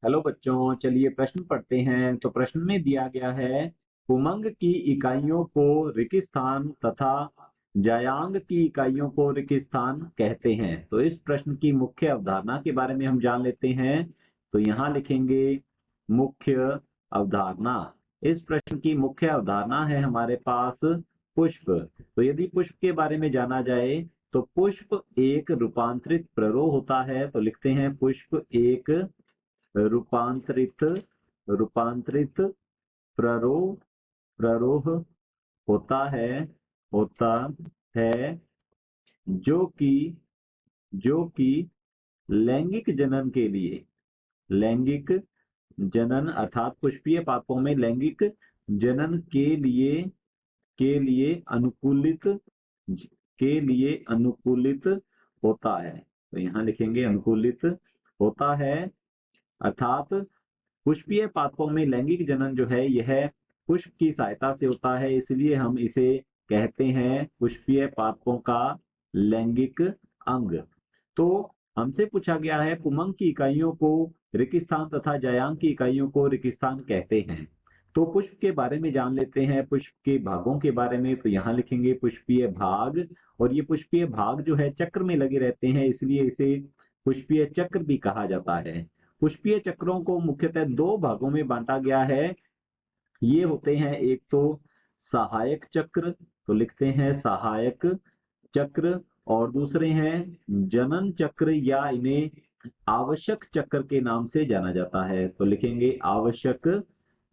Hello बच्चों, चलिए प्रश्न पढ़ते हैं। तो प्रश्न में दिया गया है, पुमंग की इकाइयों को रिक्त स्थान तथा जायांग की इकाइयों को रिक्त स्थान कहते हैं। तो इस प्रश्न की मुख्य अवधारणा के बारे में हम जान लेते हैं। तो यहाँ लिखेंगे मुख्य अवधारणा। इस प्रश्न की मुख्य अवधारणा है हमारे पास पुष्प। तो यदि पुष्प के बारे में जाना जाए तो पुष्प एक रूपांतरित प्ररोह होता है। तो लिखते हैं पुष्प एक रूपांतरित रूपांतरित प्ररोह प्ररोह होता है जो कि लैंगिक जनन के लिए लैंगिक जनन अर्थात पुष्पीय पादपों में लैंगिक जनन के लिए अनुकूलित होता है। तो यहाँ लिखेंगे अनुकूलित होता है, अर्थात पुष्पीय पादपों में लैंगिक जनन जो है यह पुष्प की सहायता से होता है, इसलिए हम इसे कहते हैं पुष्पीय पादपों का लैंगिक अंग। तो हमसे पूछा गया है पुमंग की इकाइयों को रिक्त स्थान तथा जायांग की इकाइयों को रिक्त स्थान कहते हैं। तो पुष्प के बारे में जान लेते हैं, पुष्प के भागों के बारे में। तो यहाँ लिखेंगे पुष्पीय भाग, और ये पुष्पीय भाग जो है चक्र में लगे रहते हैं, इसलिए इसे पुष्पीय चक्र भी कहा जाता है। पुष्पीय चक्रों को मुख्यतः दो भागों में बांटा गया है। ये होते हैं एक तो सहायक चक्र, तो लिखते हैं सहायक चक्र, और दूसरे हैं जनन चक्र या इन्हें आवश्यक चक्र के नाम से जाना जाता है। तो लिखेंगे आवश्यक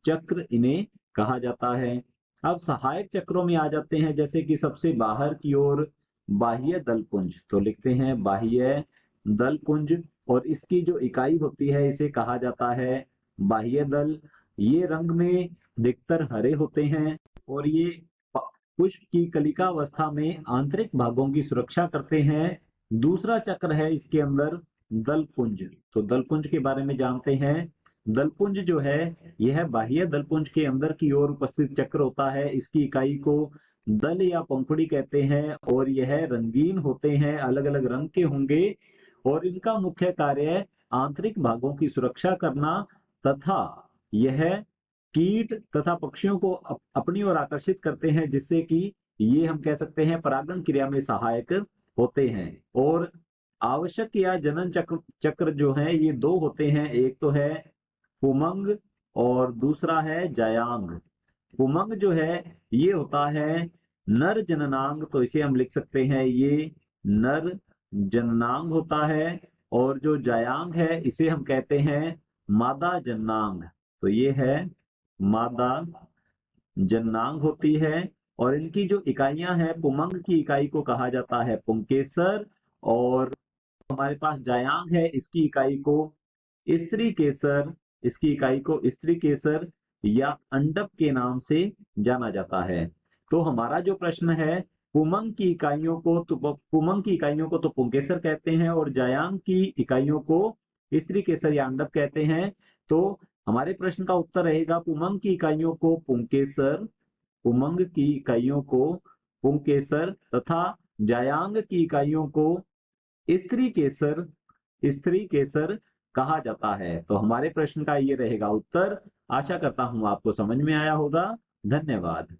चक्र इन्हें कहा जाता है। अब सहायक चक्रों में आ जाते हैं, जैसे कि सबसे बाहर की ओर बाह्य दलपुंज। तो लिखते हैं बाह्य दलपुंज, और इसकी जो इकाई होती है इसे कहा जाता है बाह्य दल। ये रंग में अधिकतर हरे होते हैं, और ये पुष्प की कलिकावस्था में आंतरिक भागों की सुरक्षा करते हैं। दूसरा चक्र है इसके अंदर दलपुंज। तो दलपुंज के बारे में जानते हैं। दलपुंज जो है यह बाह्य दलपुंज के अंदर की ओर उपस्थित चक्र होता है। इसकी इकाई को दल या पंखुड़ी कहते हैं, और यह रंगीन होते हैं, अलग अलग रंग के होंगे, और इनका मुख्य कार्य आंतरिक भागों की सुरक्षा करना तथा यह कीट तथा पक्षियों को अपनी ओर आकर्षित करते हैं, जिससे कि ये हम कह सकते हैं परागण क्रिया में सहायक होते हैं। और आवश्यक या जनन चक्र जो है ये दो होते हैं, एक तो है पुमंग और दूसरा है जायांग। पुमंग जो है ये होता है नर जननांग, तो इसे हम लिख सकते हैं ये नर जननांग होता है, और जो जायांग है इसे हम कहते हैं मादा जननांग। तो ये है मादा जननांग होती है, और इनकी जो इकाइयां हैं पुमंग की इकाई को कहा जाता है पुंकेसर, और हमारे पास जायांग है इसकी इकाई को स्त्री केसर, इसकी इकाई को स्त्री केसर या अंडप के नाम से जाना जाता है। तो हमारा जो प्रश्न है पुमंग की इकाइयों को तो पुंकेसर कहते हैं, और जायांग की इकाइयों को स्त्री केसर या अंडप कहते हैं। तो हमारे प्रश्न का उत्तर रहेगा पुमंग की इकाइयों को पुंकेसर तथा जायांग की इकाइयों को स्त्री केसर कहा जाता है। तो हमारे प्रश्न का ये रहेगा उत्तर। आशा करता हूं आपको समझ में आया होगा। धन्यवाद।